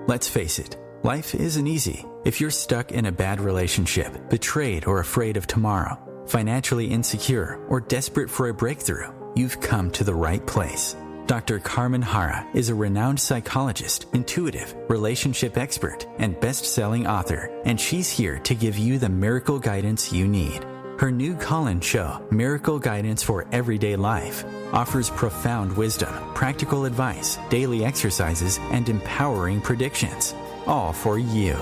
Let's face it, life isn't easy. If you're stuck in a bad relationship, betrayed or afraid of tomorrow, financially insecure, or desperate for a breakthrough, you've come to the right place. Dr. Carmen Harra is a renowned psychologist, intuitive, relationship expert, and best-selling author, and she's here to give you the miracle guidance you need. Her new call-in show, Miracle Guidance for Everyday Life, offers profound wisdom, practical advice, daily exercises, and empowering predictions, all for you.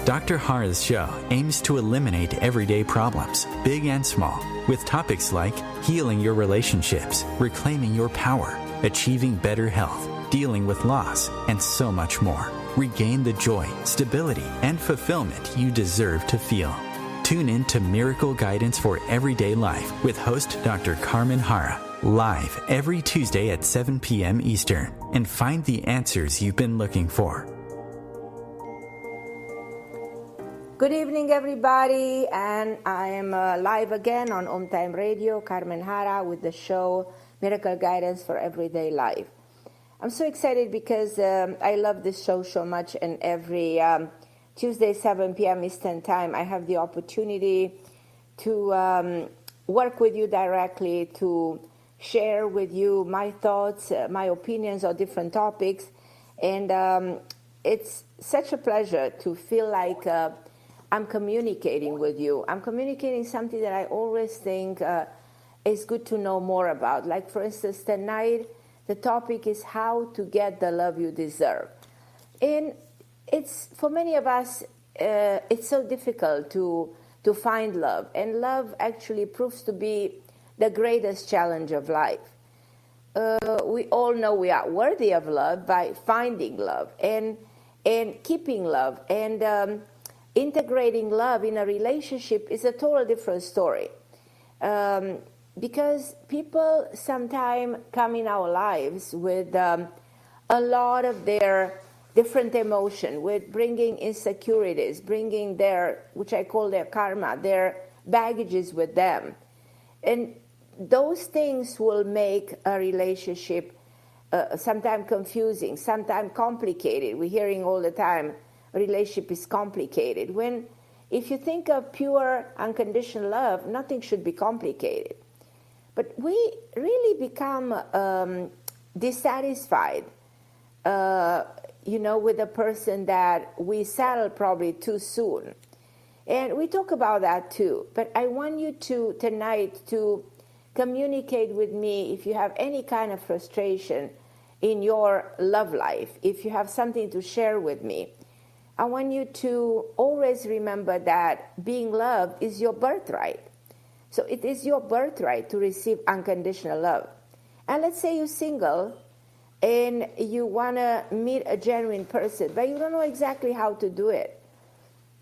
Dr. Harra's show aims to eliminate everyday problems, big and small, with topics like healing your relationships, reclaiming your power, achieving better health, dealing with loss, and so much more. Regain the joy, stability, and fulfillment you deserve to feel. Tune in to Miracle Guidance for Everyday Life with host Dr. Carmen Harra, live every Tuesday at 7 p.m. Eastern, and find the answers you've been looking for. Good evening, everybody, and I am live again on OMTimes Radio, Carmen Harra, with the show Miracle Guidance for Everyday Life. I'm so excited because I love this show so much, and every Tuesday, 7 p.m. Eastern Time, I have the opportunity to work with you directly, to share with you my thoughts, my opinions on different topics, and it's such a pleasure to feel like I'm communicating with you. I'm communicating something that I always think is good to know more about. Like, for instance, tonight, the topic is how to get the love you deserve. And it's, for many of us, it's so difficult to find love. And love actually proves to be the greatest challenge of life. We all know we are worthy of love by finding love and keeping love. And integrating love in a relationship is a total different story. Because people sometimes come in our lives with a lot of their different emotion, with bringing insecurities, bringing their, which I call their karma, their baggages with them. And those things will make a relationship sometimes confusing, sometimes complicated. We're hearing all the time, a relationship is complicated. When, if you think of pure unconditional love, nothing should be complicated. But we really become dissatisfied, with a person that we settle probably too soon. And we talk about that too. But I want you to, tonight, to communicate with me if you have any kind of frustration in your love life, if you have something to share with me. I want you to always remember that being loved is your birthright. So it is your birthright to receive unconditional love. And let's say you're single and you want to meet a genuine person, but you don't know exactly how to do it.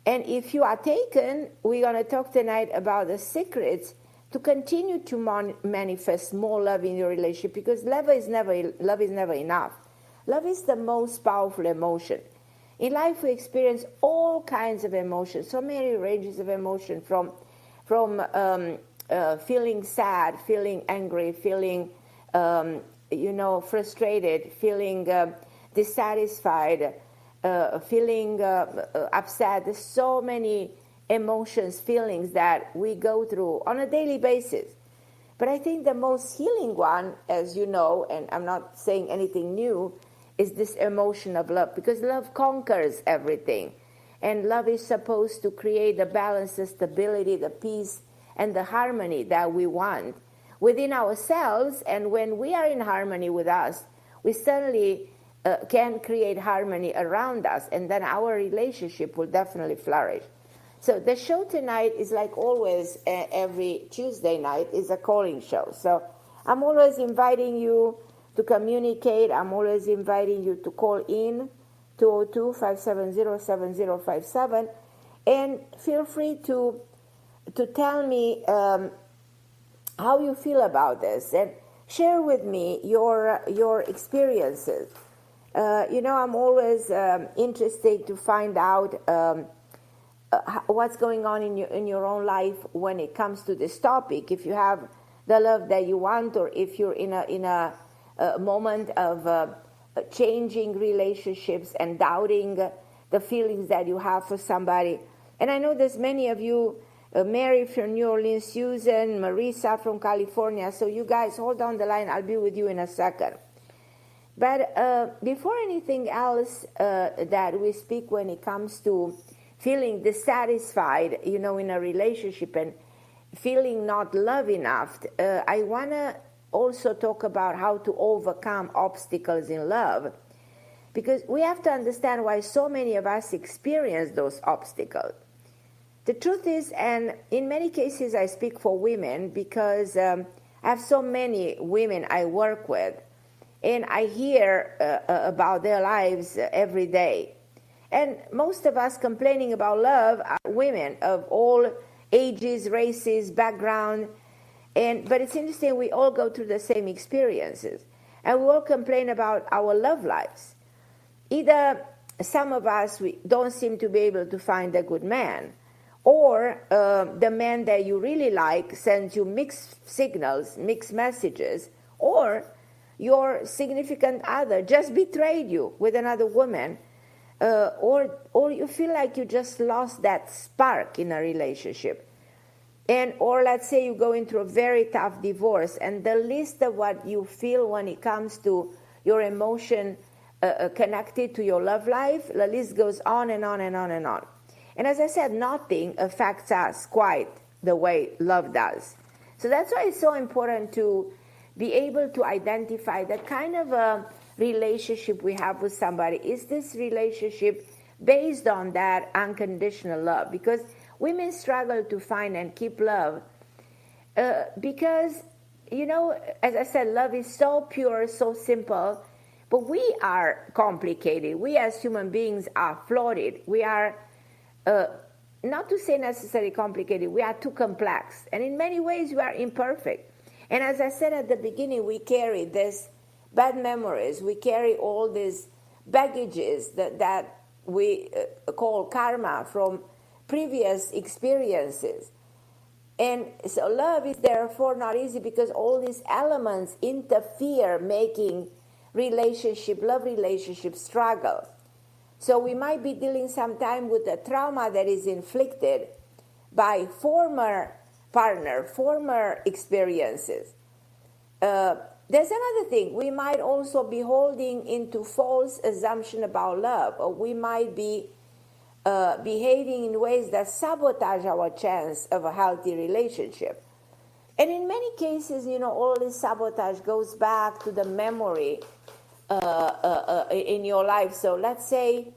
And if you are taken, we're going to talk tonight about the secrets to continue to manifest more love in your relationship, because love is never enough. Love is the most powerful emotion. In life, we experience all kinds of emotions, so many ranges of emotion, from feeling sad, feeling angry, feeling frustrated, feeling dissatisfied, feeling upset. There's so many emotions, feelings that we go through on a daily basis. But I think the most healing one, as you know, and I'm not saying anything new, is this emotion of love, because love conquers everything. And love is supposed to create the balance, the stability, the peace, and the harmony that we want within ourselves. And when we are in harmony with us, we certainly can create harmony around us, and then our relationship will definitely flourish. So the show tonight is, like always, every Tuesday night is a calling show. So I'm always inviting you to communicate. I'm always inviting you to call in 202-570-7057, and feel free to tell me how you feel about this, and share with me your experiences. I'm always interested to find out what's going on in your own life when it comes to this topic. If you have the love that you want, or if you're in a moment of changing relationships and doubting the feelings that you have for somebody. And I know there's many of you, Mary from New Orleans, Susan, Marisa from California. So you guys hold on the line. I'll be with you in a second. But before anything else that we speak when it comes to feeling dissatisfied, in a relationship and feeling not loved enough, I want to also talk about how to overcome obstacles in love. Because we have to understand why so many of us experience those obstacles. The truth is, and in many cases I speak for women because I have so many women I work with, and I hear about their lives every day. And most of us complaining about love are women of all ages, races, background. But it's interesting, we all go through the same experiences. And we all complain about our love lives. Either some of us, we don't seem to be able to find a good man, or the man that you really like sends you mixed signals, mixed messages, or your significant other just betrayed you with another woman, or you feel like you just lost that spark in a relationship. Or let's say you go into a very tough divorce, and the list of what you feel when it comes to your emotion connected to your love life, the list goes on and on and on and on. And as I said, nothing affects us quite the way love does. So that's why it's so important to be able to identify the kind of a relationship we have with somebody. Is this relationship based on that unconditional love? Because women struggle to find and keep love because, as I said, love is so pure, so simple, but we are complicated. We as human beings are flawed. We are, not to say necessarily complicated, we are too complex. And in many ways, we are imperfect. And as I said at the beginning, we carry these bad memories. We carry all these baggages that we call karma from previous experiences. And so love is therefore not easy because all these elements interfere, making love relationship struggle. So we might be dealing sometime with a trauma that is inflicted by former partner, former experiences. There's another thing. We might also be holding into false assumption about love, or we might be behaving in ways that sabotage our chance of a healthy relationship. And in many cases, all this sabotage goes back to the memory in your life. So let's say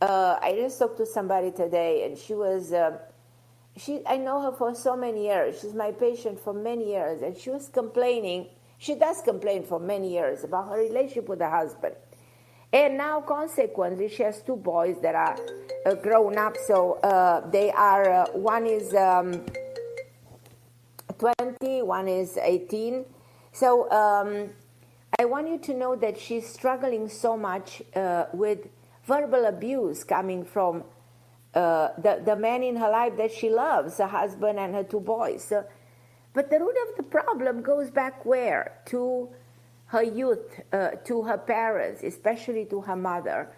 I just talked to somebody today, and she was, I know her for so many years. She's my patient for many years, and she was complaining. She does complain for many years about her relationship with her husband. And now, consequently, she has two boys that are grown up. So they are, one is 20, one is 18. So I want you to know that she's struggling so much with verbal abuse coming from the man in her life that she loves, her husband and her two boys. So, but the root of the problem goes back where? To her youth, to her parents, especially to her mother,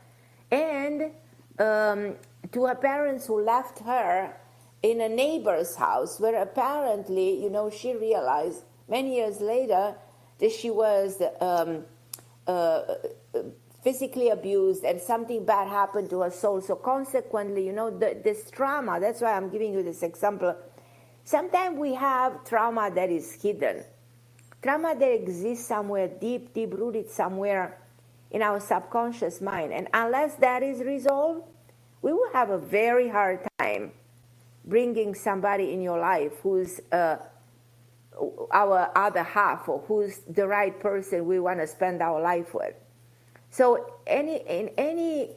and to her parents who left her in a neighbor's house where apparently, she realized many years later that she was physically abused and something bad happened to her soul. So consequently, this trauma, that's why I'm giving you this example. Sometimes we have trauma that is hidden. Trauma that exists somewhere deep rooted somewhere in our subconscious mind. And unless that is resolved, we will have a very hard time bringing somebody in your life who's our other half, or who's the right person we want to spend our life with. So in any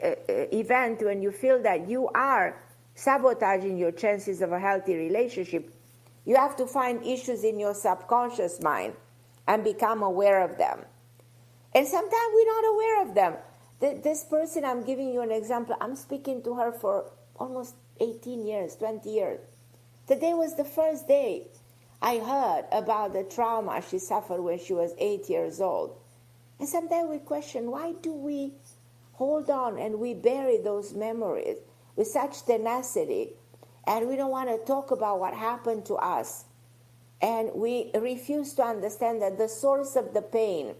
event when you feel that you are sabotaging your chances of a healthy relationship, you have to find issues in your subconscious mind and become aware of them. And sometimes we're not aware of them. This person, I'm giving you an example, I'm speaking to her for almost 18 years, 20 years. Today was the first day I heard about the trauma she suffered when she was 8 years old. And sometimes we question, why do we hold on and we bury those memories with such tenacity, and we don't want to talk about what happened to us, and we refuse to understand that the source of the pain,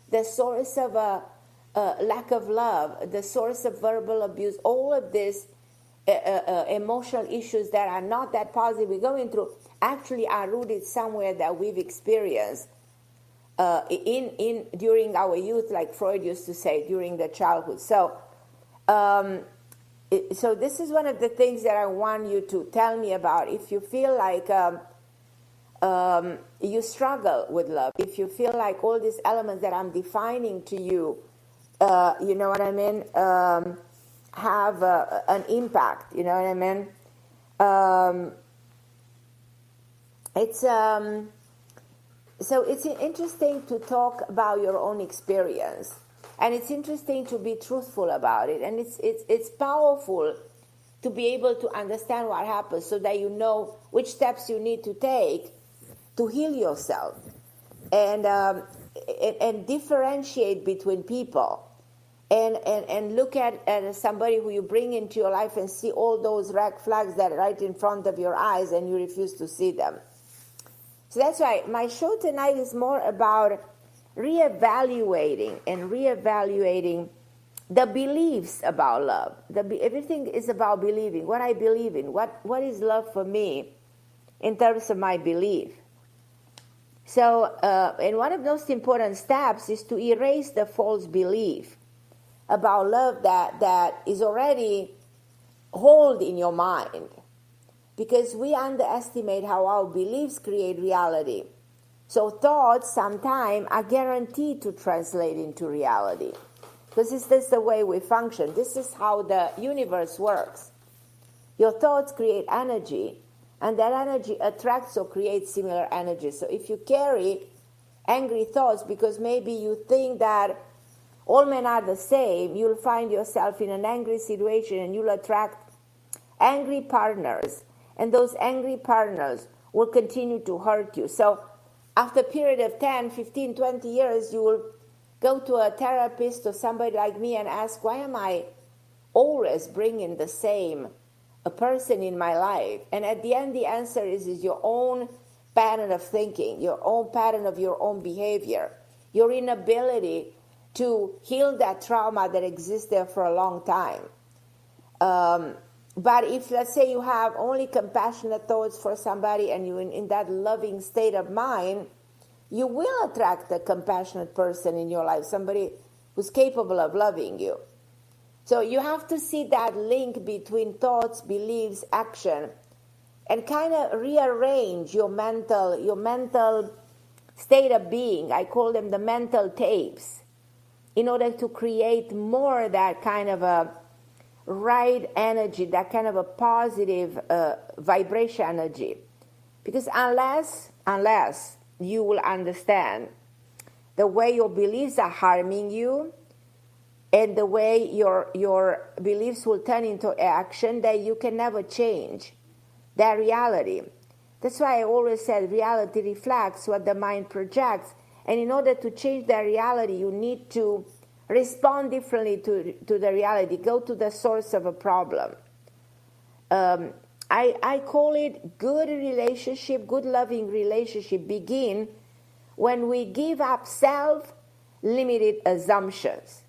the source of a lack of love, the source of verbal abuse, all of these emotional issues that are not that positive we're going through actually are rooted somewhere that we've experienced in during our youth, like Freud used to say, during the childhood. So this is one of the things that I want you to tell me about. If you feel like you struggle with love, if you feel like all these elements that I'm defining to you, you know what I mean, have an impact, you know what I mean? So it's interesting to talk about your own experience, and it's interesting to be truthful about it, and it's powerful to be able to understand what happens so that you know which steps you need to take to heal yourself, and differentiate between people, and look at somebody who you bring into your life and see all those red flags that are right in front of your eyes and you refuse to see them. So that's why my show tonight is more about reevaluating the beliefs about love. Everything is about believing, what I believe in, what is love for me in terms of my belief. So, and one of those important steps is to erase the false belief about love that is already hold in your mind. Because we underestimate how our beliefs create reality. So thoughts sometimes are guaranteed to translate into reality. Because this is the way we function. This is how the universe works. Your thoughts create energy, and that energy attracts or creates similar energy. So if you carry angry thoughts because maybe you think that all men are the same, you'll find yourself in an angry situation and you'll attract angry partners. And those angry partners will continue to hurt you. So after a period of 10, 15, 20 years, you will go to a therapist or somebody like me and ask, why am I always bringing the same a person in my life? And at the end, the answer is your own pattern of thinking, your own pattern of your own behavior, your inability to heal that trauma that exists there for a long time. But if, let's say, you have only compassionate thoughts for somebody and you're in that loving state of mind, you will attract a compassionate person in your life, somebody who's capable of loving you. So you have to see that link between thoughts, beliefs, action, and kind of rearrange your mental state of being. I call them the mental tapes, in order to create more that kind of a right energy, that kind of a positive vibration energy. Because unless you will understand the way your beliefs are harming you and the way your beliefs will turn into action, that you can never change that reality. That's why I always said reality reflects what the mind projects, and in order to change that reality, you need to respond differently to the reality. Go to the source of a problem. I call it good relationship, good loving relationship begin when we give up self-limited assumptions.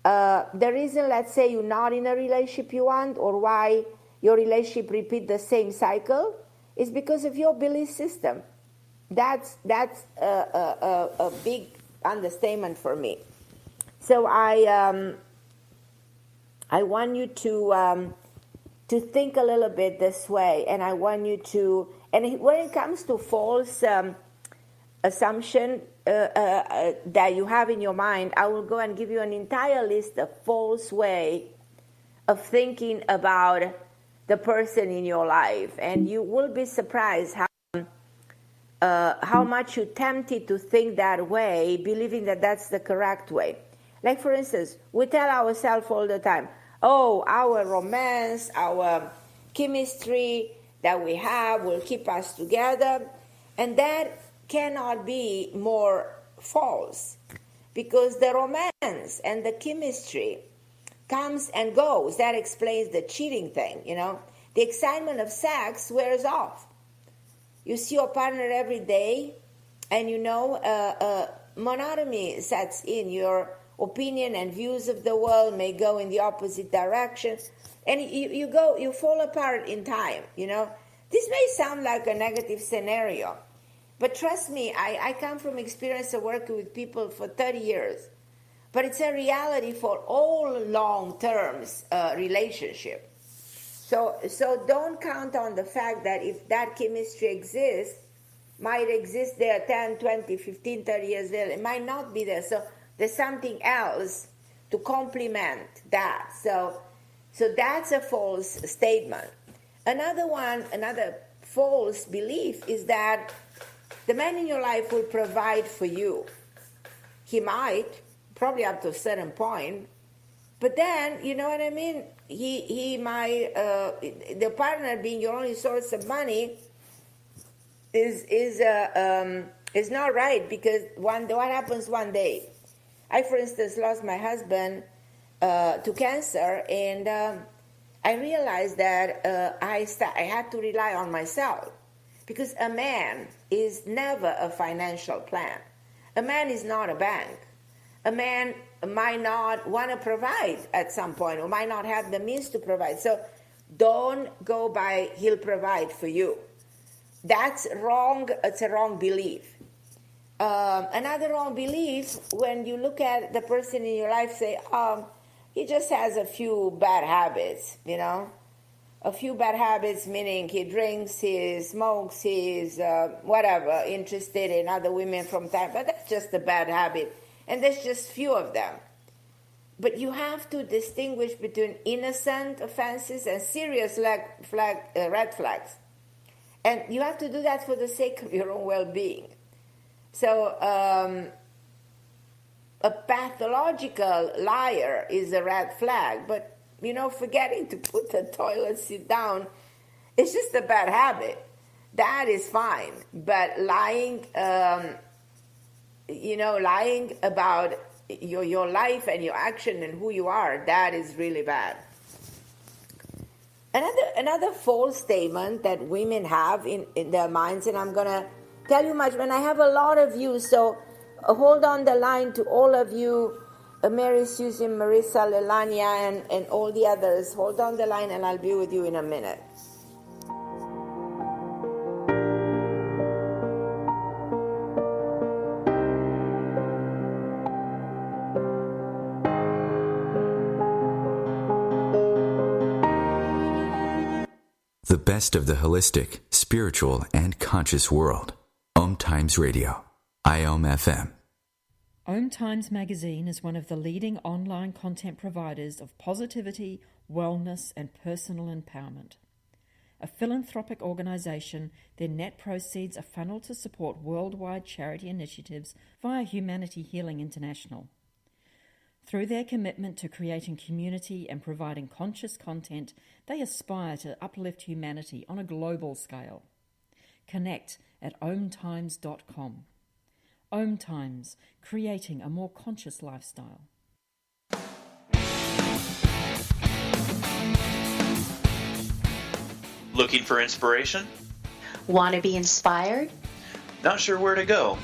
The reason, let's say, you're not in a relationship you want, or why your relationship repeat the same cycle, is because of your belief system. That's a big understatement for me. So I want you to think a little bit this way, and I want you to. And when it comes to false assumption that you have in your mind, I will go and give you an entire list of false way of thinking about the person in your life, and you will be surprised how much you're tempted to think that way, believing that that's the correct way. Like, for instance, we tell ourselves all the time, oh, our romance, our chemistry that we have will keep us together. And that cannot be more false. because the romance and the chemistry comes and goes. That explains the cheating thing, The excitement of sex wears off. You see your partner every day, and monotony sets in. Your opinion and views of the world may go in the opposite direction, and you fall apart in time. This may sound like a negative scenario, but trust me, I come from experience of working with people for 30 years, but it's a reality for all long-term relationship. So don't count on the fact that if that chemistry exists, might exist there 10, 20, 15, 30 years later. It might not be there. So there's something else to complement that. So that's a false statement. Another false belief is that the man in your life will provide for you. He might, probably up to a certain point, but then, you know what I mean? He might, the partner being your only source of money is not right, because what happens one day? I, for instance, lost my husband to cancer, and I realized that I had to rely on myself, because a man is never a financial plan. A man is not a bank. A man might not want to provide at some point, or might not have the means to provide. So don't go by he'll provide for you. That's wrong. It's a wrong belief. Another wrong belief, when you look at the person in your life, say, he just has a few bad habits, A few bad habits, meaning he drinks, he smokes, he's whatever, interested in other women from time, but that's just a bad habit. And there's just few of them. But you have to distinguish between innocent offenses and serious red flags. And you have to do that for the sake of your own well-being. So a pathological liar is a red flag, but, forgetting to put the toilet seat down, it's just a bad habit. That is fine. But lying, lying about your life and your action and who you are, that is really bad. Another false statement that women have in their minds, and I'm going to tell you much, and I have a lot of you, so hold on the line to all of you, Mary, Susan, Marissa, Lelania, and all the others. Hold on the line, and I'll be with you in a minute. The best of the holistic, spiritual, and conscious world. OMTimes Radio. IOM FM. OMTimes magazine is one of the leading online content providers of positivity, wellness, and personal empowerment. A philanthropic organization, their net proceeds are funneled to support worldwide charity initiatives via Humanity Healing International. Through their commitment to creating community and providing conscious content, they aspire to uplift humanity on a global scale. Connect at omtimes.com. OMTimes, creating a more conscious lifestyle. Looking for inspiration? Want to be inspired? Not sure where to go?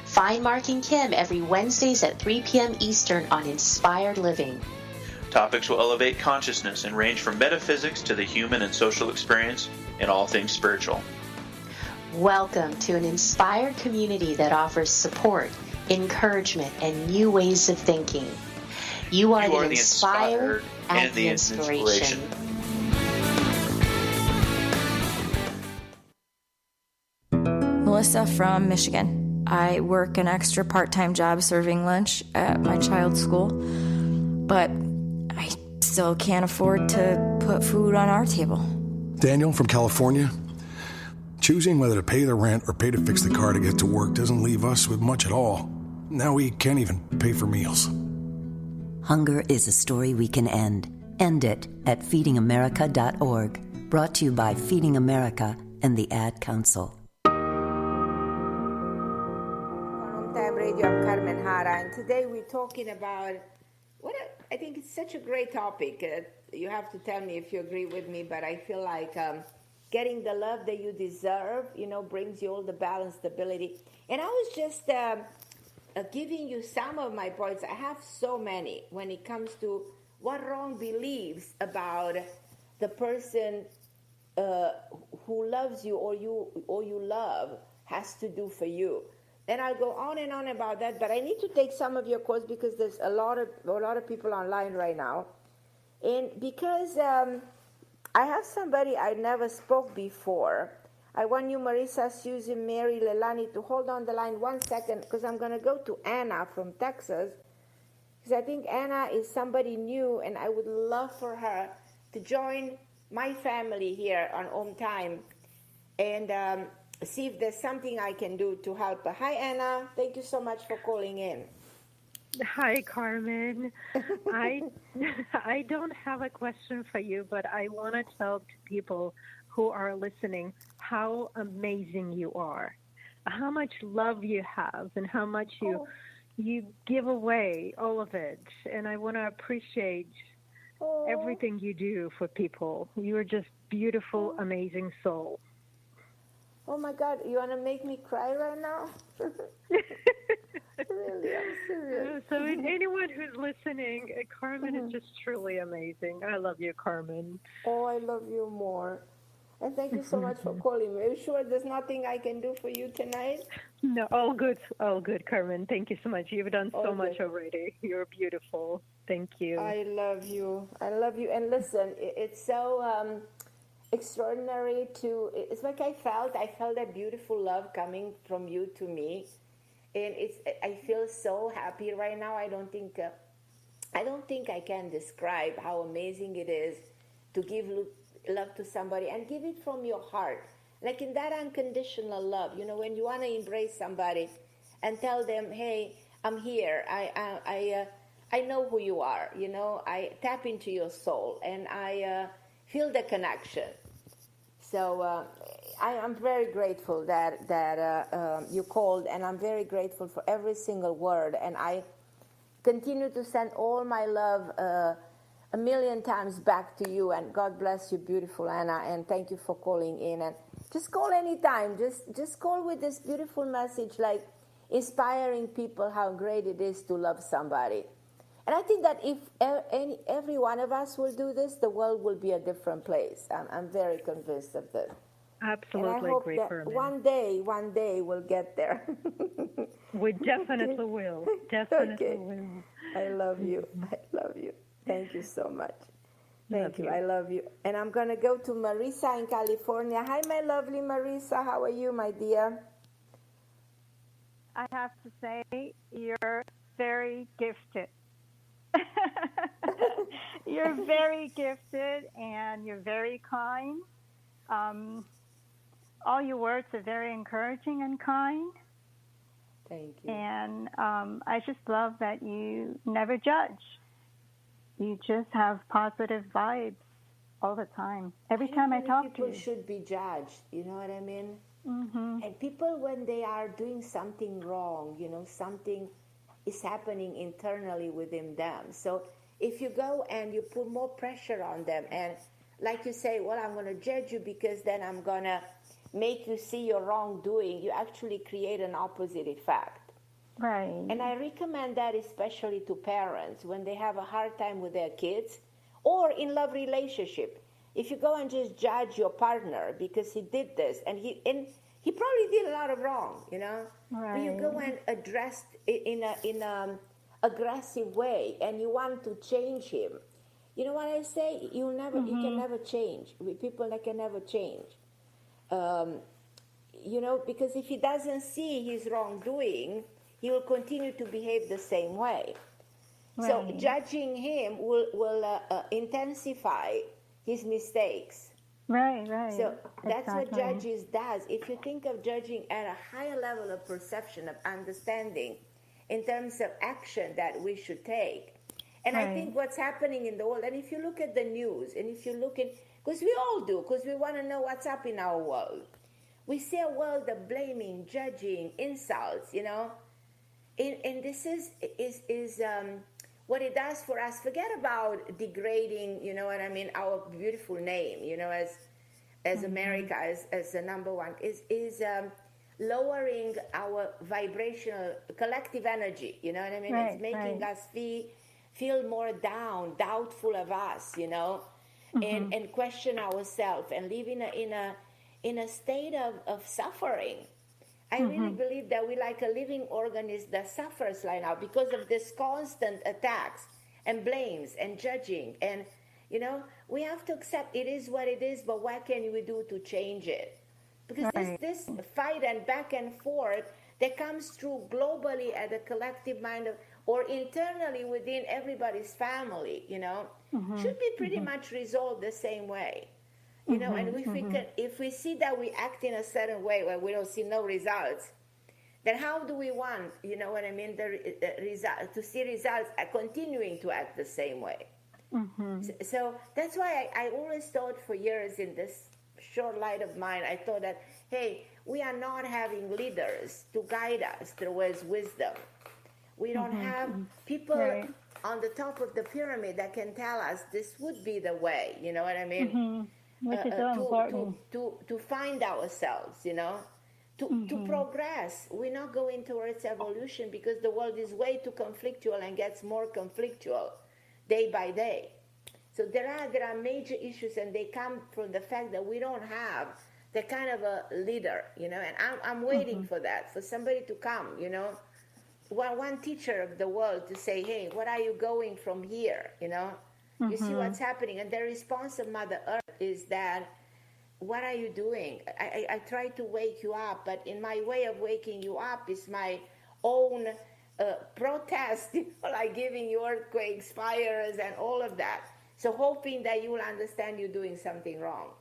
Find Mark and Kim every Wednesdays at 3 p.m. Eastern on Inspired Living. Topics will elevate consciousness and range from metaphysics to the human and social experience and all things spiritual. Welcome to an inspired community that offers support, encouragement, and new ways of thinking. You are the inspired and the inspiration. Melissa from Michigan. I work an extra part-time job serving lunch at my child's school, but I still can't afford to put food on our table. Daniel from California. Choosing whether to pay the rent or pay to fix the car to get to work doesn't leave us with much at all. Now we can't even pay for meals. Hunger is a story we can end. End it at feedingamerica.org. Brought to you by Feeding America and the Ad Council. I'm Carmen Harra, and today we're talking about I think it's such a great topic. You have to tell me if you agree with me, but I feel like getting the love that you deserve, brings you all the balance, stability. And I was just giving you some of my points. I have so many when it comes to what wrong beliefs about the person who loves you or you love has to do for you. And I'll go on and on about that, but I need to take some of your calls because there's a lot of people online right now. And because I have somebody I never spoke before, I want you, Marissa, Susan, Mary, Leilani, to hold on the line 1 second because I'm going to go to Anna from Texas because I think Anna is somebody new and I would love for her to join my family here on OMTime and see if there's something I can do to help her. Hi, Anna. Thank you so much for calling in. Hi, Carmen. I don't have a question for you, but I want to tell people who are listening how amazing you are, how much love you have, and how much you give away, all of it. And I want to appreciate everything you do for people. You are just beautiful, amazing soul. Oh my God, you want to make me cry right now? Really, I'm serious. So anyone who's listening, Carmen is just truly amazing. I love you, Carmen. Oh, I love you more. And thank you so much for calling me. Are you sure there's nothing I can do for you tonight? No, all good, Carmen. Thank you so much. You've done so much already. You're beautiful. Thank you. I love you. And listen, it's so extraordinary it's like I felt that beautiful love coming from you to me, and I feel so happy right now. I don't think I can describe how amazing it is to give love to somebody and give it from your heart, like in that unconditional love. When you want to embrace somebody and tell them, hey, I'm here, I know who you are, I tap into your soul and I feel the connection. So I'm very grateful that you called, and I'm very grateful for every single word. And I continue to send all my love 1,000,000 times back to you. And God bless you, beautiful Anna. And thank you for calling in. And just call anytime. Just call with this beautiful message, like inspiring people how great it is to love somebody. And I think that if every one of us will do this, the world will be a different place. I'm very convinced of this. Absolutely, and I hope great, that Carmen. One day we'll get there. We definitely will. Definitely will. I love you. Thank you so much. Thank you. I love you. And I'm going to go to Marissa in California. Hi, my lovely Marissa. How are you, my dear? I have to say, you're very gifted. You're very gifted and you're very kind. All your words are very encouraging and kind. Thank you. And I just love that you never judge. You just have positive vibes all the time. Every time I talk to you. People should be judged, you know what I mean? Mm-hmm. And people, when they are doing something wrong, something is happening internally within them. So if you go and you put more pressure on them, and like you say, well, I'm going to judge you because then I'm going to make you see your wrongdoing, you actually create an opposite effect. Right. And I recommend that especially to parents when they have a hard time with their kids or in love relationship. If you go and just judge your partner because he did this and he probably did a lot of wrong, Right. But you go and address it in a aggressive way and you want to change him. You know what I say? You can never change. With people that can never change. Because if he doesn't see his wrongdoing, he will continue to behave the same way. Right. So judging him will intensify his mistakes. Right. So that's what judges does. If you think of judging at a higher level of perception, of understanding, in terms of action that we should take. And I think what's happening in the world, and if you look at the news, and if you look at, because we all do, because we want to know what's up in our world. We see a world of blaming, judging, insults, and this is what it does for us. Forget about degrading, you know what I mean, our beautiful name, you know, as America, as the number one, is lowering our vibrational collective energy, you know what I mean? It's making us feel more down, doubtful of us, you know, and question ourselves and live in a state of suffering. I really believe that we're like a living organism that suffers right now because of this constant attacks and blames and judging. And, you know, we have to accept it is what it is, but what can we do to change it? Because this fight and back and forth that comes through globally at the collective mind or internally within everybody's family, you know, should be pretty much resolved the same way. You know, and if we see that we act in a certain way where we don't see no results, then how do we want, you know what I mean, the result, to see results continuing to act the same way? So that's why I always thought for years in this short light of mine, I thought that, hey, we are not having leaders to guide us towards wisdom. We don't have people on the top of the pyramid that can tell us this would be the way, you know what I mean? Which is so important. To find ourselves, you know, to progress. We're not going towards evolution because the world is way too conflictual and gets more conflictual day by day. So there are major issues, and they come from the fact that we don't have the kind of a leader, you know, and I'm waiting for that, for somebody to come, you know, one teacher of the world to say, hey, what are you going from here, you know? You see what's happening, and the response of Mother Earth is that, what are you doing? I try to wake you up, but in my way of waking you up is my own protest, like giving you earthquakes, fires, and all of that. So hoping that you will understand you're doing something wrong.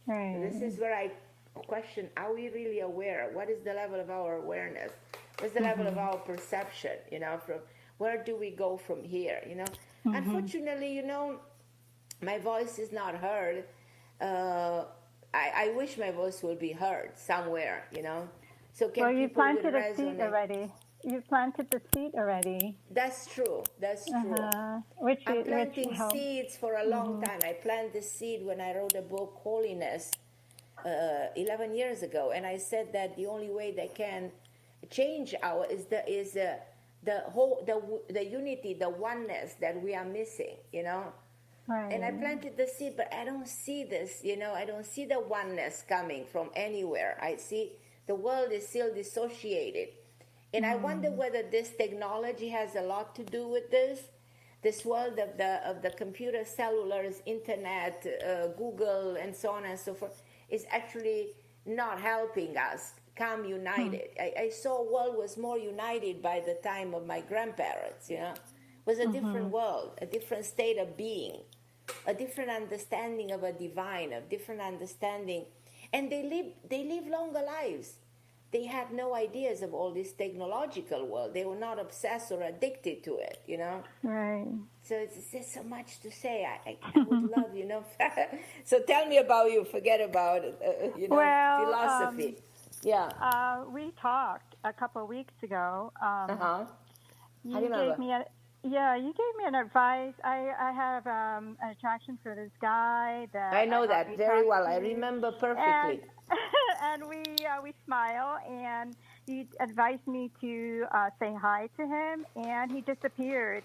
So this is where I question, are we really aware? What is the level of our awareness? What's the level of our perception? You know, from where do we go from here, you know? Unfortunately, you know, my voice is not heard. I wish my voice would be heard somewhere, you know. So can you people planted a seed already. You planted the seed already. That's true. That's true. I'm planting seeds for a long time. I planted the seed when I wrote a book, Holiness, 11 years ago, and I said that the only way they can change the unity, the oneness that we are missing, you know. And I planted the seed, but I don't see this, you know. I don't see the oneness coming from anywhere. I see the world is still dissociated. And I wonder whether this technology has a lot to do with this world of the computer, cellulars, internet, Google, and so on and so forth, is actually not helping us come united. I saw a world was more united by the time of my grandparents, you know. It was a different world, a different state of being, a different understanding of a divine, a different understanding. And they live longer lives. They had no ideas of all this technological world. They were not obsessed or addicted to it, you know. So it's just so much to say. I would love, you know. So tell me about you. Forget about, you know, philosophy. We talked a couple of weeks ago. You gave me you gave me an advice. I have an attraction for this guy. I know that very well. I remember perfectly. And we smile, and he advised me to say hi to him, and he disappeared.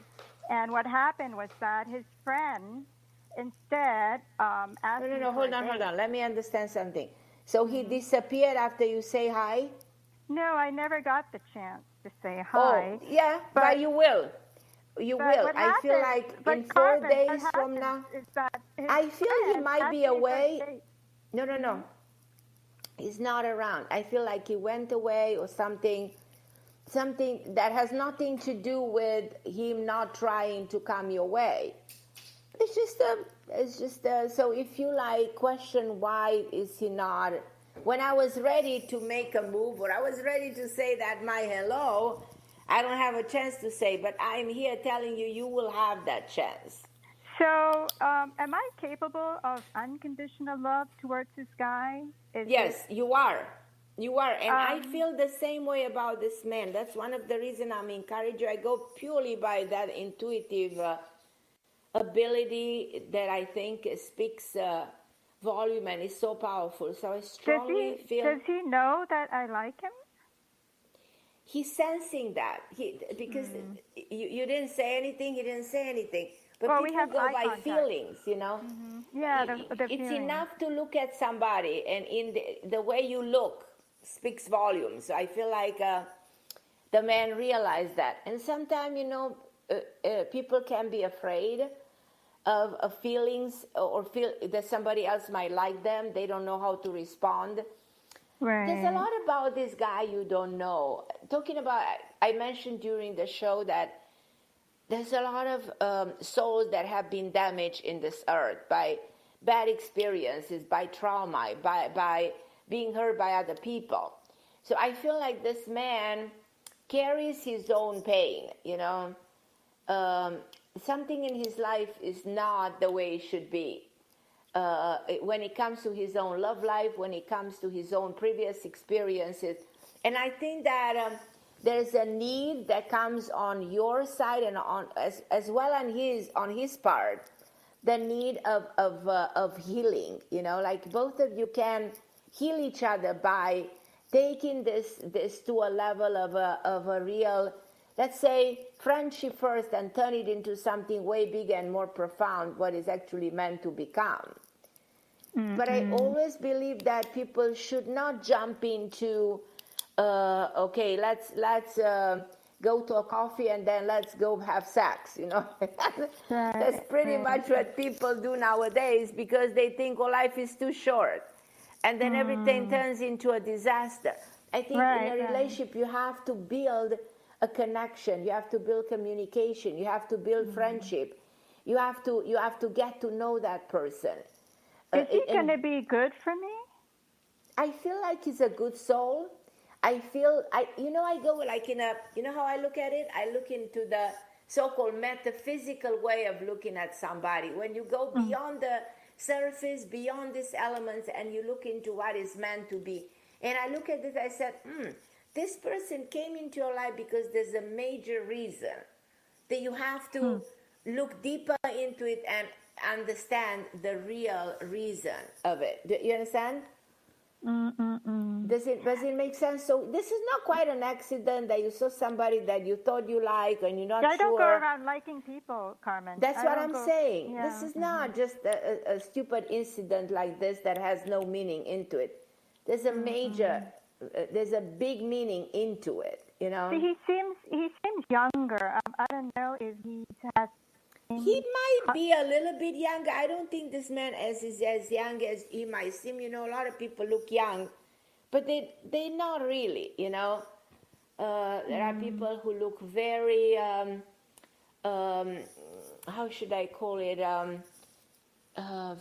And what happened was that his friend instead asked me. No, hold on. Let me understand something. So he disappeared after you say hi? No, I never got the chance to say hi. Oh, yeah, but you will. You will. I feel like in 4 days from now, I feel he might be away. No. He's not around. I feel like he went away or something that has nothing to do with him not trying to come your way. It's just so if you like question why is he not, when I was ready to make a move or I was ready to say that my hello, I don't have a chance to say, but I'm here telling you, you will have that chance. So, am I capable of unconditional love towards this guy? Yes, you are. You are, and I feel the same way about this man. That's one of the reasons I'm encouraged. I go purely by that intuitive ability that I think speaks volume and is so powerful. So I strongly feel. Does he know that I like him? He's sensing that. Because you didn't say anything, he didn't say anything. But people go by contact. Feelings, you know. Yeah, the it's feeling. enough to look at somebody, and in the way you look speaks volumes. So I feel like the man realized that. And sometimes, you know, people can be afraid of feelings or feel that somebody else might like them. They don't know how to respond. Right. There's a lot about this guy you don't know. Talking about, I mentioned during the show that there's a lot of souls that have been damaged in this earth by bad experiences, by trauma, by being hurt by other people. So I feel like this man carries his own pain, you know. Something in his life is not the way it should be. When it comes to his own love life, when it comes to his own previous experiences. And I think that there's a need that comes on your side and on as well on his part, the need of healing, you know, like both of you can heal each other by taking this to a level of a real, let's say, friendship first and turn it into something way bigger and more profound, what is actually meant to become. But I always believe that people should not jump into, okay, let's go to a coffee and then let's go have sex, you know. That's pretty much what people do nowadays because they think, oh, life is too short. And then everything turns into a disaster. I think in a relationship you have to build a connection, you have to build communication, you have to build friendship, you have to get to know that person. Is he going to be good for me? I feel like he's a good soul. I go like you know how I look at it? I look into the so-called metaphysical way of looking at somebody. When you go beyond the surface, beyond these elements, and you look into what is meant to be. And I look at this, I said, this person came into your life because there's a major reason that you have to look deeper into it and understand the real reason of it. Do you understand? Does it make sense? So this is not quite an accident that you saw somebody that you thought you like and you're not sure. I don't go around liking people, Carmen. That's what I'm saying. Yeah. This is not just a stupid incident like this that has no meaning into it. There's a major, there's a big meaning into it, you know? See, he seems younger. I don't know if he has... He might be a little bit younger. I don't think this man is as young as he might seem. You know, a lot of people look young, but they're not really, you know. There are people who look very, how should I call it,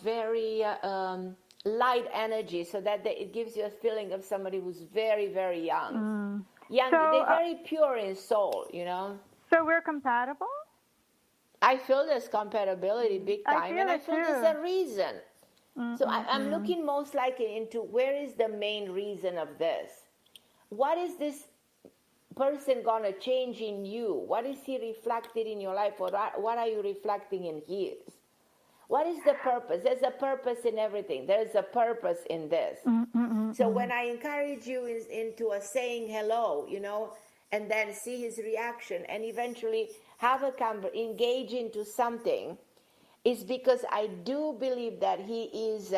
very light energy, so that it gives you a feeling of somebody who's very, very young. Young, so, they're very pure in soul, you know. So we're compatible? I feel there's compatibility big time, and I feel there's a reason. So I'm looking most likely into where is the main reason of this. What is this person going to change in you? What is he reflected in your life? Or what are you reflecting in his? What is the purpose? There's a purpose in everything. There's a purpose in this. So when I encourage you into a saying hello, you know, and then see his reaction and eventually have engage into something, is because I do believe that he is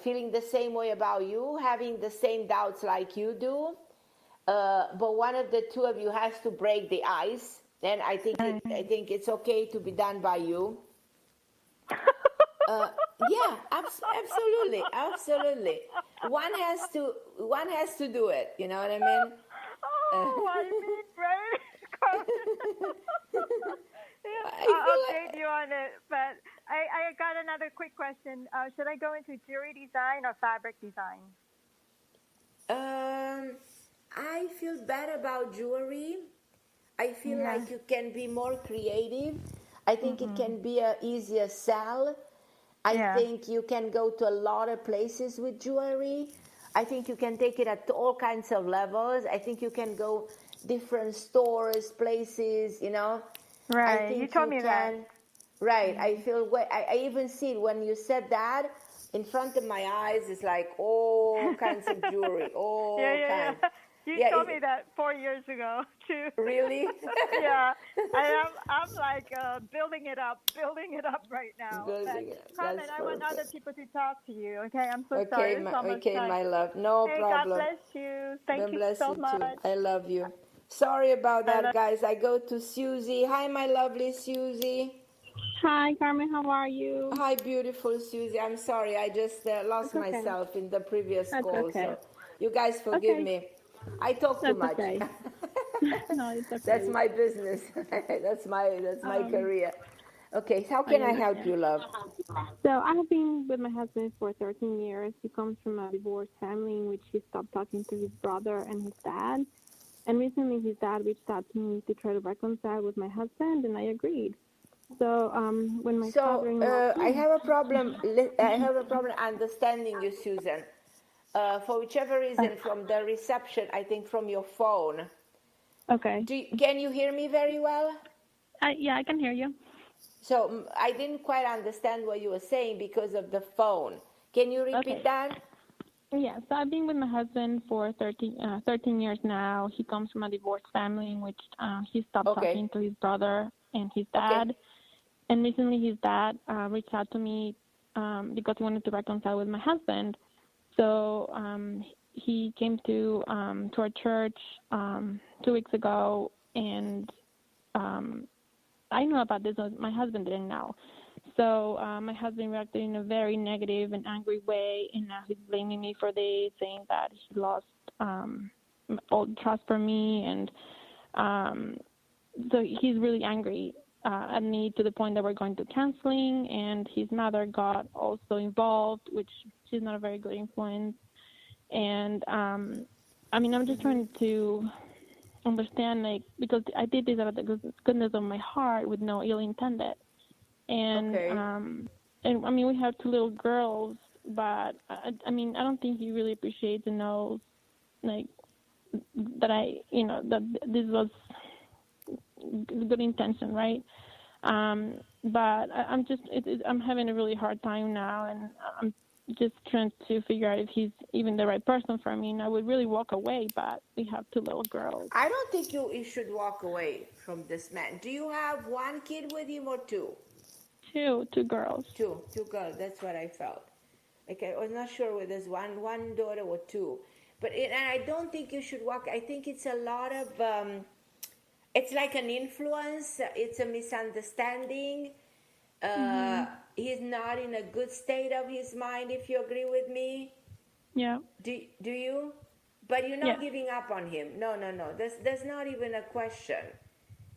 feeling the same way about you, having the same doubts like you do. But one of the two of you has to break the ice, and I think it's okay to be done by you. Yeah, absolutely. One has to do it. You know what I mean? Oh, I mean, right? I'll update you on it. But I got another quick question. Should I go into jewelry design or fabric design? I feel bad about jewelry. I feel like you can be more creative. I think it can be an easier sell. I think you can go to a lot of places with jewelry. I think you can take it at all kinds of levels. I think you can go different stores, places, you know. Right. I think you told me that. Right. I feel, I even see it when you said that in front of my eyes. It's like all kinds of jewelry, all kinds. Yeah. You told me that 4 years ago too. Really? Yeah. I'm like building it up right now. Carmen, I want other people to talk to you. Okay, I'm so sorry. Okay, my love. No problem. God bless you. Thank you bless so you much. Too. I love you. Sorry about that, guys. I go to Susie. Hi, my lovely Susie. Hi, Carmen. How are you? Hi, beautiful Susie. I'm sorry. I just lost myself in the previous call. So you guys forgive me. I talk too much. Okay. No, it's okay. That's my business. that's my career. Okay, how can I help you, love? So I have been with my husband for 13 years. He comes from a divorced family in which he stopped talking to his brother and his dad. And recently his dad reached out to me to try to reconcile with my husband, and I agreed. So when my father-in-law... I have a problem. I have a problem understanding you, Susan. For whichever reason, from the reception, I think from your phone. Okay. Can you hear me very well? Yeah, I can hear you. So I didn't quite understand what you were saying because of the phone. Can you repeat that? Yeah, so I've been with my husband for 13 years now. He comes from a divorced family in which he stopped talking to his brother and his dad. And recently his dad reached out to me because he wanted to reconcile with my husband. So he came to our church 2 weeks ago, and I knew about this. My husband didn't know. So my husband reacted in a very negative and angry way, and now he's blaming me for this, saying that he lost all trust for me, and so he's really angry at me to the point that we're going to counseling, and his mother got also involved, which she's not a very good influence. And I mean, I'm just trying to understand, like, because I did this out of the goodness of my heart with no ill intended. And and I mean, we have 2 little girls, but I mean, I don't think he really appreciates and knows, like, that that this was good intention, right? But I'm having a really hard time now, and I'm just trying to figure out if he's even the right person for me. And I would really walk away, but we have 2 little girls. I don't think you should walk away from this man. Do you have 1 kid with him or 2? 2 girls. Two girls. That's what I felt. Okay, I was not sure whether there's one daughter or 2. But and I don't think you should walk. I think it's a lot of, it's like an influence. It's a misunderstanding. He's not in a good state of his mind, if you agree with me. Yeah. Do you? But you're not giving up on him. No. There's not even a question.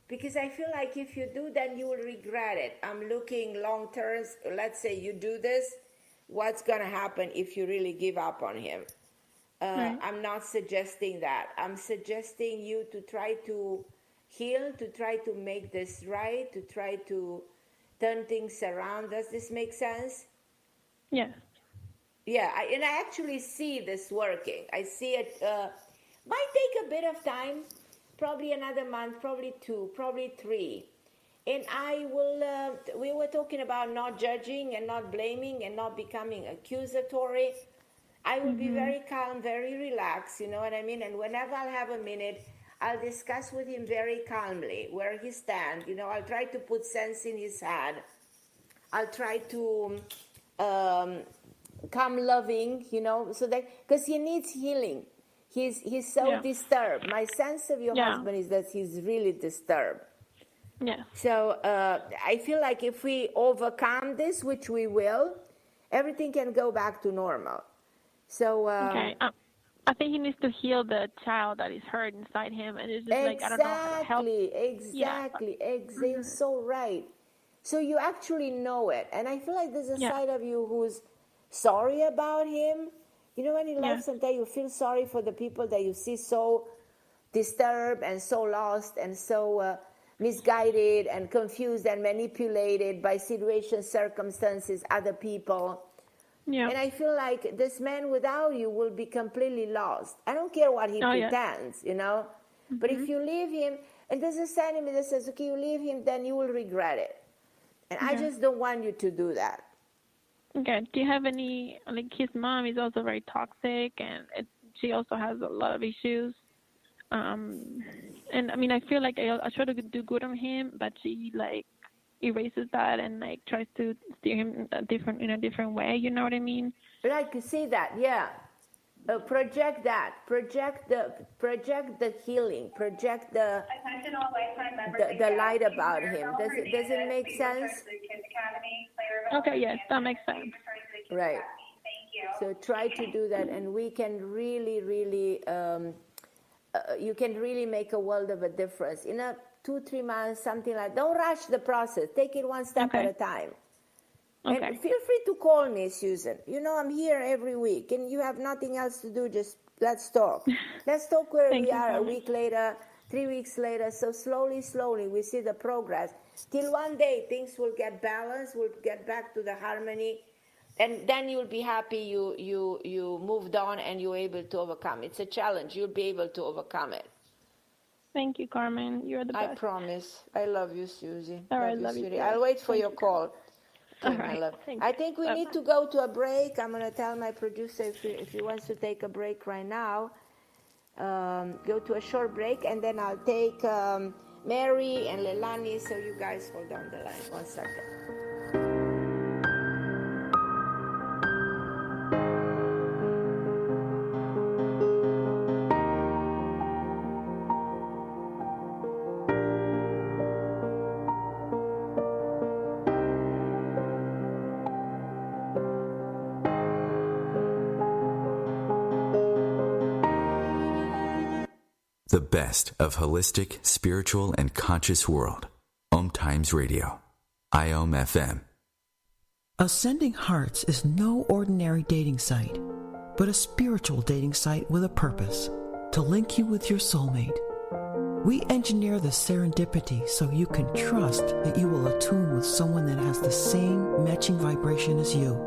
Because I feel like if you do, then you will regret it. I'm looking long term. Let's say you do this. What's going to happen if you really give up on him? I'm not suggesting that. I'm suggesting you to try to heal, to try to make this right, to try to turn things around. Does this make sense? Yeah. Yeah, and I actually see this working. I see it might take a bit of time, probably another month, probably 2, probably 3. And I will, we were talking about not judging and not blaming and not becoming accusatory. I will be very calm, very relaxed, you know what I mean? And whenever I'll have a minute, I'll discuss with him very calmly where he stands. You know, I'll try to put sense in his head. I'll try to come loving, you know, so that, because he needs healing. He's so disturbed. My sense of your husband is that he's really disturbed. Yeah. So I feel like if we overcome this, which we will, everything can go back to normal. So okay. I think he needs to heal the child that is hurt inside him, and it's just like, I don't know how to help. Exactly. You're so right. So you actually know it, and I feel like there's a side of you who's sorry about him. You know, when in life sometimes you feel sorry for the people that you see so disturbed and so lost and so misguided and confused and manipulated by situations, circumstances, other people. Yeah. And I feel like this man without you will be completely lost. I don't care what he pretends, you know. But if you leave him, and there's a side of me that says, okay, you leave him, then you will regret it. And I just don't want you to do that. Okay. Do you have any, like his mom is also very toxic, and she also has a lot of issues. And I mean, I feel like I try to do good on him, but she like erases that and like tries to steer him in a different way. You know what I mean? Like you see that, yeah. Project that. Project the healing. Project the light about him. Does it make sense? Okay. Yes, that makes sense. Right. So try to do that, and we can really, really. You can really make a world of a difference. In 2-3 months, something like. Don't rush the process. Take it one step at a time. Okay. And feel free to call me, Susan. You know I'm here every week, and you have nothing else to do. Just let's talk. Let's talk where we are a week later, 3 weeks later. So slowly, we see the progress. Till one day things will get balanced. We'll get back to the harmony. And then you'll be happy you moved on and you're able to overcome. It's a challenge. You'll be able to overcome it. Thank you, Carmen. You're the best. I promise. I love you, Susie. All right, love you too. I'll wait for your call. All right. I think we need to go to a break. I'm going to tell my producer if he wants to take a break right now. Go to a short break, and then I'll take Mary and Leilani. So you guys hold on the line 1 second. The best of holistic, spiritual, and conscious world. OMTimes Radio. IOM FM. Ascending Hearts is no ordinary dating site, but a spiritual dating site with a purpose, to link you with your soulmate. We engineer the serendipity so you can trust that you will attune with someone that has the same matching vibration as you.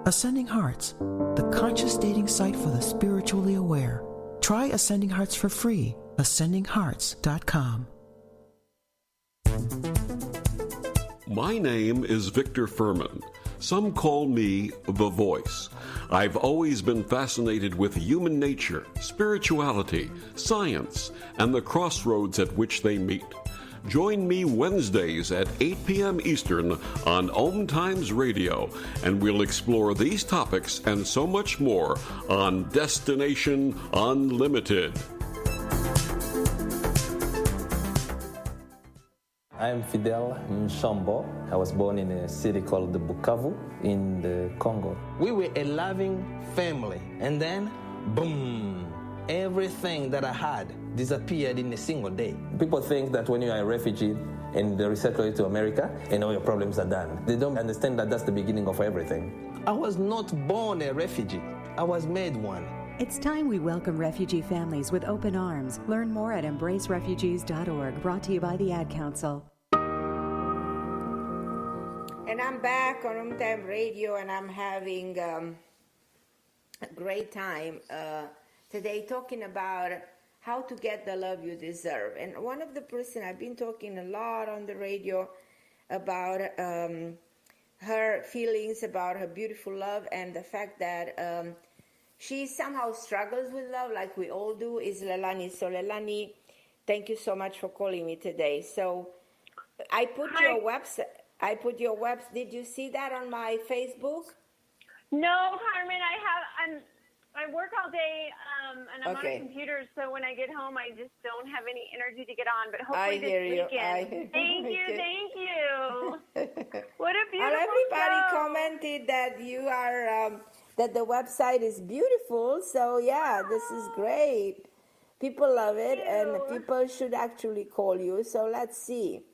Ascending Hearts, the conscious dating site for the spiritually aware. Try Ascending Hearts for free. AscendingHearts.com. My name is Victor Furman. Some call me the Voice. I've always been fascinated with human nature, spirituality, science, and the crossroads at which they meet. Join me Wednesdays at 8 p.m. Eastern on OMTimes Radio, and we'll explore these topics and so much more on Destination Unlimited. I'm Fidel Nshambo. I was born in a city called Bukavu in the Congo. We were a loving family, and then, boom, everything that I had disappeared in a single day. People think that when you are a refugee and they resettle you to America and all your problems are done. They don't understand that that's the beginning of everything. I was not born a refugee. I was made one. It's time we welcome refugee families with open arms. Learn more at embracerefugees.org, brought to you by the Ad Council. And I'm back on OMTime Radio, and I'm having a great time today talking about how to get the love you deserve. And one of the person I've been talking a lot on the radio about her feelings about her beautiful love and the fact that she somehow struggles with love like we all do is Leilani. So Leilani, thank you so much for calling me today. So I put your website. Did you see that on my Facebook? No, Carmen. I work all day, and I'm on a computer. So when I get home, I just don't have any energy to get on. But hopefully this weekend. Thank you. What a beautiful everybody show. Commented that you are that the website is beautiful. So yeah, this is great. People love it, and people should actually call you. So let's see.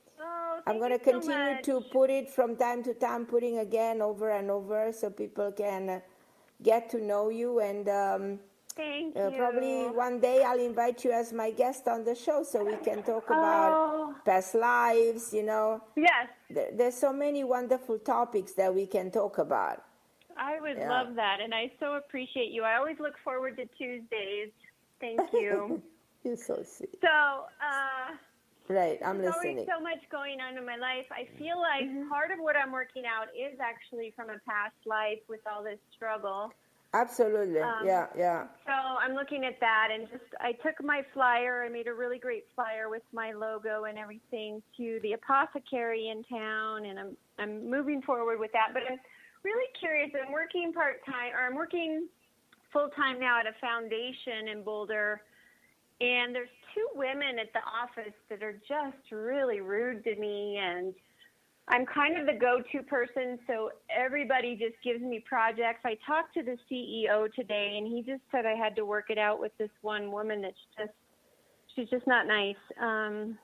I'm going to continue to put it from time to time, putting again over and over so people can get to know you. And thank you. Probably one day I'll invite you as my guest on the show so we can talk about past lives, you know. Yes. There's so many wonderful topics that we can talk about. I would love that, and I so appreciate you. I always look forward to Tuesdays. Thank you. You're so sweet. So, right, I'm there's listening. always so much going on in my life. I feel like part of what I'm working out is actually from a past life with all this struggle. Absolutely, yeah. So I'm looking at that, and I took my flyer. I made a really great flyer with my logo and everything to the apothecary in town, and I'm moving forward with that. But I'm really curious. I'm working part-time, or I'm working full-time now at a foundation in Boulder, and there's 2 women at the office that are just really rude to me, and I'm kind of the go-to person, so everybody just gives me projects. I talked to the CEO today, and he just said I had to work it out with this one woman she's just not nice. And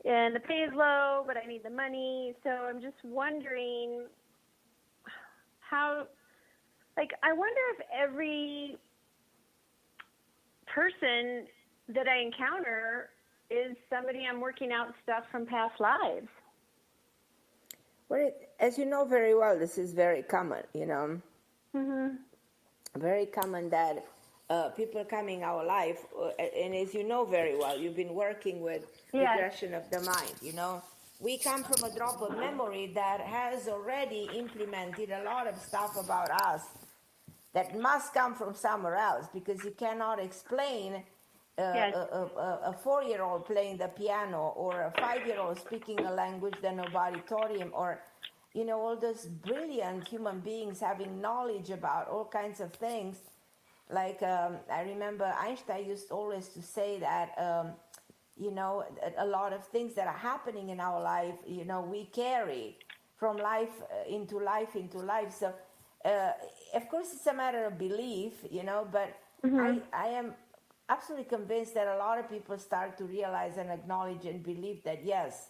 the pay is low, but I need the money. So I'm just wondering how, I wonder if every person that I encounter is somebody I'm working out stuff from past lives. Well, as you know very well, this is very common, very common that people coming our life, and as you know very well, you've been working with regression of the mind, We come from a drop of memory that has already implemented a lot of stuff about us that must come from somewhere else, because you cannot explain a 4-year-old playing the piano, or a 5-year-old speaking a language that nobody taught him, or all those brilliant human beings having knowledge about all kinds of things. Like I remember Einstein used always to say that a lot of things that are happening in our life, we carry from life into life into life. So of course it's a matter of belief, but I am absolutely convinced that a lot of people start to realize and acknowledge and believe that, yes,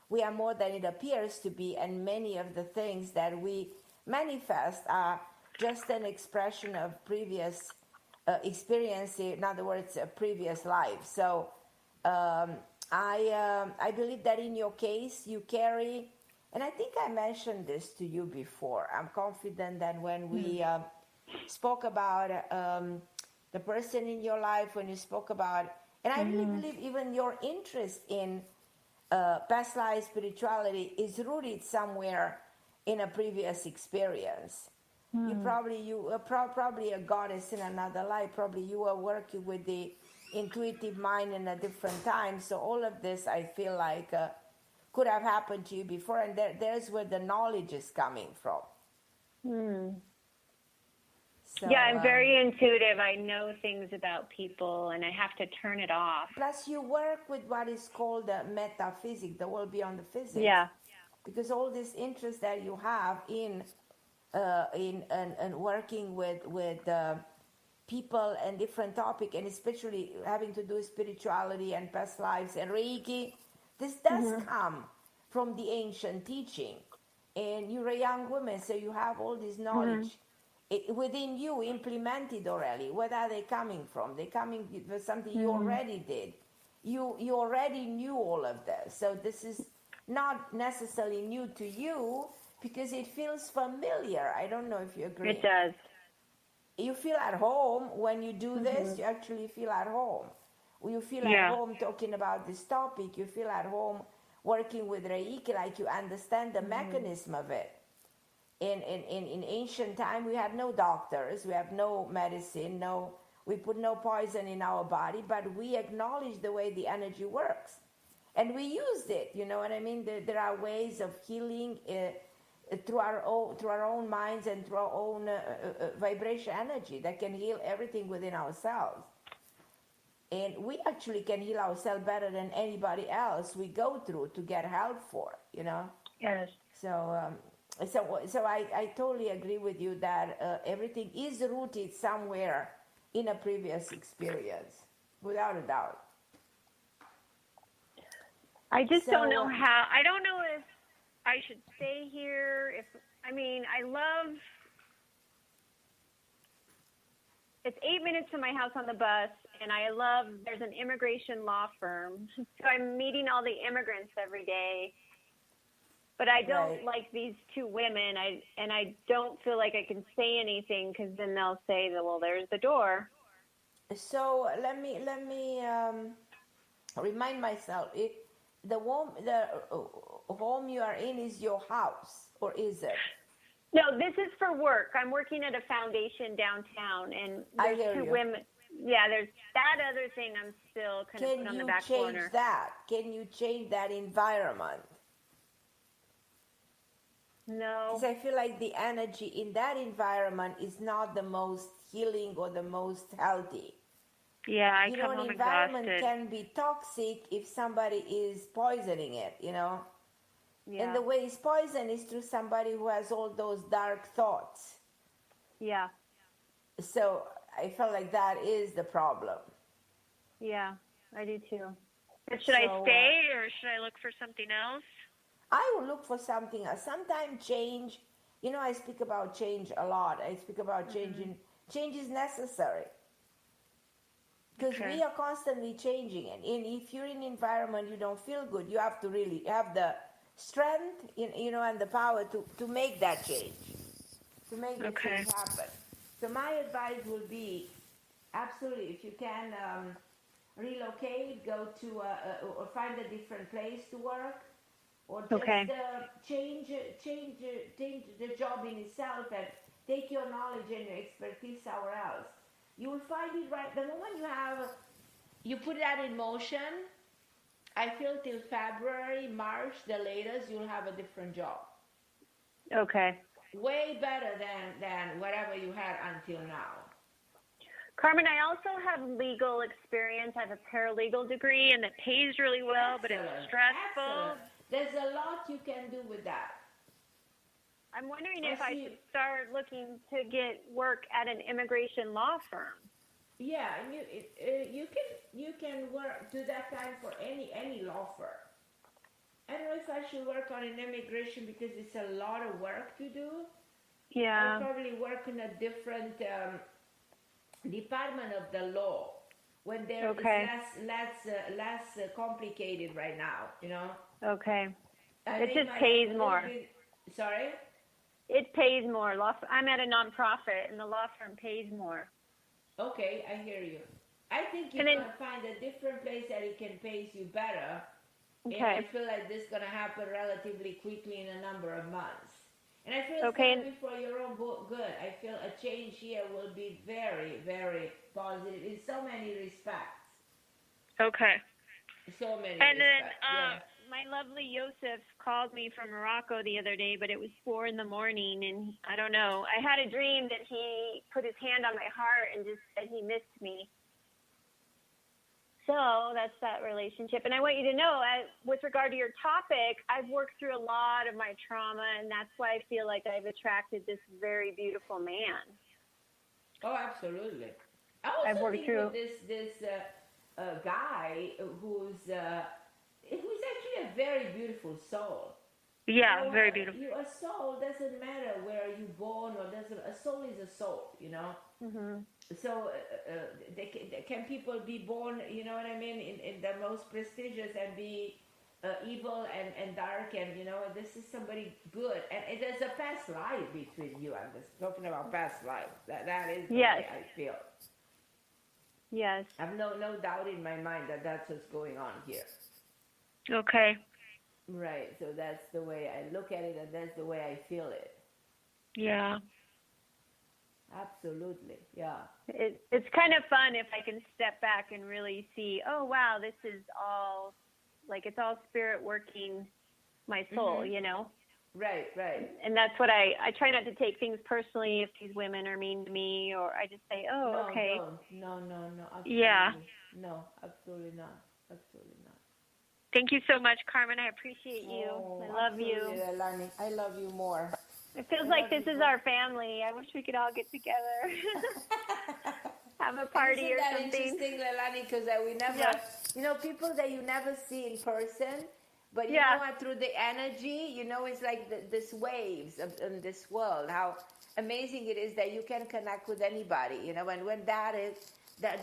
we are more than it appears to be, and many of the things that we manifest are just an expression of previous experience, in other words, a previous life. So I believe that in your case you carry, and I think I mentioned this to you before, I'm confident that when we spoke about the person in your life, when you spoke about, and I really believe even your interest in past life spirituality is rooted somewhere in a previous experience. You probably a goddess in another life. Probably you are working with the intuitive mind in a different time. So all of this, I feel like, could have happened to you before, and there's where the knowledge is coming from. So, I'm very intuitive. I know things about people, and I have to turn it off. Plus, you work with what is called the metaphysics, the world beyond the physics. Yeah. Because all this interest that you have in working with people and different topic, and especially having to do with spirituality and past lives and Reiki, this does come from the ancient teaching. And you're a young woman, so you have all this knowledge within you implemented already. Where are they coming from? They're coming from something you already did. You already knew all of this. So this is not necessarily new to you, because it feels familiar. I don't know if you agree. It does. You feel at home when you do this. You actually feel at home. You feel at home talking about this topic. You feel at home working with Reiki, like you understand the mechanism of it. In ancient time, we had no doctors, we have no medicine, we put no poison in our body, but we acknowledge the way the energy works. And we used it, you know what I mean? There are ways of healing through our own minds and through our own vibration energy that can heal everything within ourselves. And we actually can heal ourselves better than anybody else we go through to get help for, Yes. So I totally agree with you that everything is rooted somewhere in a previous experience, without a doubt. I just don't know how. I don't know if I should stay here. I love. It's 8 minutes from my house on the bus, and there's an immigration law firm. So I'm meeting all the immigrants every day. But I don't like these two women. I don't feel like I can say anything because then they'll say that, well, there's the door. So let me remind myself. The home you are in is your house, or is it? No, this is for work. I'm working at a foundation downtown, and there's two women. Yeah, there's that other thing I'm still kind of putting on the back corner. Can you change that? Can you change that environment? No. Because I feel like the energy in that environment is not the most healing or the most healthy. Yeah, I come an home environment exhausted. can be toxic if somebody is poisoning it, Yeah. And the way it's poisoned is through somebody who has all those dark thoughts. Yeah. So I felt like that is the problem. Yeah, I do too. But should I stay or should I look for something else? I will look for something else. Sometimes change, I speak about change a lot. I speak about changing. Change is necessary. Because we are constantly changing. And if you're in an environment you don't feel good, you have to really have the strength, and the power to make that change. To make the change happen. So my advice will be, absolutely, if you can relocate, go to or find a different place to work, or just change the job in itself and take your knowledge and your expertise somewhere else. You will find it right the moment you put that in motion. I feel till February, March, the latest, you'll have a different job. Okay. Way better than whatever you had until now. Carmen, I also have legal experience. I have a paralegal degree, and it pays really well, but it's stressful. Excellent. There's a lot you can do with that. I'm wondering if I should start looking to get work at an immigration law firm. Yeah, and you can work, do that time for any law firm. I don't know if I should work on an immigration because it's a lot of work to do. Yeah. I'll probably work in a different department of the law when there is less complicated right now. Okay. It just pays more. Sorry? It pays more. I'm at a nonprofit, and the law firm pays more. Okay, I hear you. I think you're going to find a different place that it can pay you better. Okay. And I feel like this is going to happen relatively quickly in a number of months. And I feel it's going to be for your own good. I feel a change here will be very, very positive in so many respects. Okay. So many and respects. And then my lovely Yosef called me from Morocco the other day, but it was 4 a.m, and I don't know. I had a dream that he put his hand on my heart and just said he missed me. So that's that relationship. And I want you to know, with regard to your topic, I've worked through a lot of my trauma, and that's why I feel like I've attracted this very beautiful man. Oh, absolutely. I also think with this guy who's actually a very beautiful soul. Yeah, very beautiful. A soul doesn't matter where you're born, or a soul is a soul, Mm-hmm. So can people be born, you know what I mean, in the most prestigious and be evil and dark, and this is somebody good, and there's a past life between you. I'm just talking about past life. That is the way I feel. Yes. I have no doubt in my mind that that's what's going on here. Okay. Right. So that's the way I look at it, and that's the way I feel it. Yeah. Absolutely. Yeah. It's kind of fun if I can step back and really see, oh, wow, this is all, like, it's all spirit working my soul, Right, right. And that's what I try not to take things personally if these women are mean to me, or I just say, oh, okay. No. Absolutely. Yeah. No, absolutely not. Absolutely not. Thank you so much, Carmen. I appreciate you. I love you. Leilani. I love you more. It feels like this is our family. I wish we could all get together. Have a party or something. Isn't that interesting, Leilani? Because we never, people that you never see in person, but you know what, through the energy, it's like this waves in this world, how amazing it is that you can connect with anybody, and when that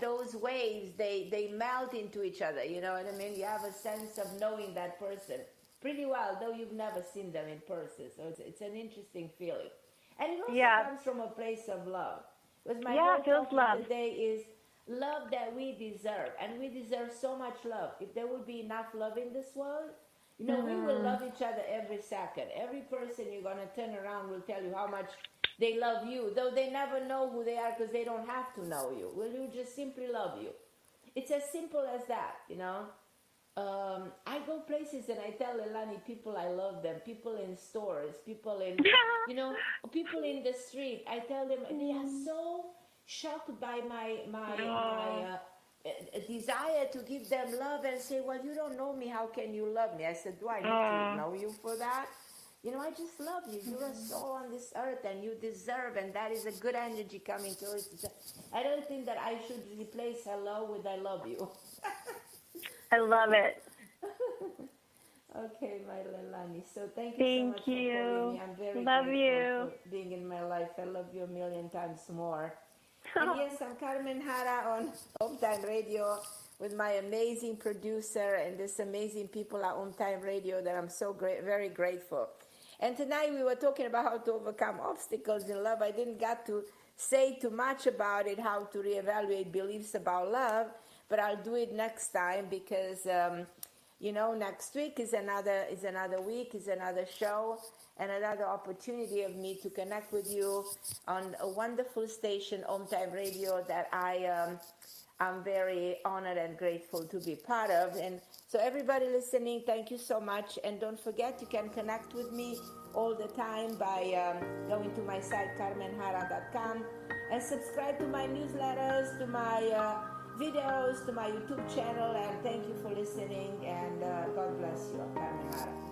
those waves, they melt into each other, you know what I mean? You have a sense of knowing that person pretty well, though you've never seen them in person. So it's an interesting feeling. And it also comes from a place of love. Because my whole topic today is love that we deserve. And we deserve so much love. If there would be enough love in this world, we will love each other every second. Every person you're going to turn around will tell you how much they love you, though they never know who they are because they don't have to know you. Will you just simply love you? It's as simple as that, I go places and I tell Elani people I love them, people in stores, people in, people in the street. I tell them they are so shocked by my desire to give them love and say, well, you don't know me, how can you love me? I said, do I need to know you for that? I just love you. You're a soul on this earth and you deserve, and that is a good energy coming towards you. I don't think that I should replace hello with I love you. I love it. Okay, my Lelani. So thank you so much for calling me. I'm very grateful for being in my life. I love you a million times more. And yes, I'm Carmen Harra on OMTime Radio with my amazing producer and this amazing people at OMTime Radio that I'm so very grateful. And tonight we were talking about how to overcome obstacles in love. I didn't get to say too much about it, how to reevaluate beliefs about love, but I'll do it next time because, next week is another week, is another show, and another opportunity of me to connect with you on a wonderful station, OMTime Radio, that I'm very honored and grateful to be part of. And so everybody listening, thank you so much. And don't forget, you can connect with me all the time by going to my site, carmenharra.com, and subscribe to my newsletters, to my videos, to my YouTube channel. And thank you for listening. And God bless you. I'm Carmen Harra.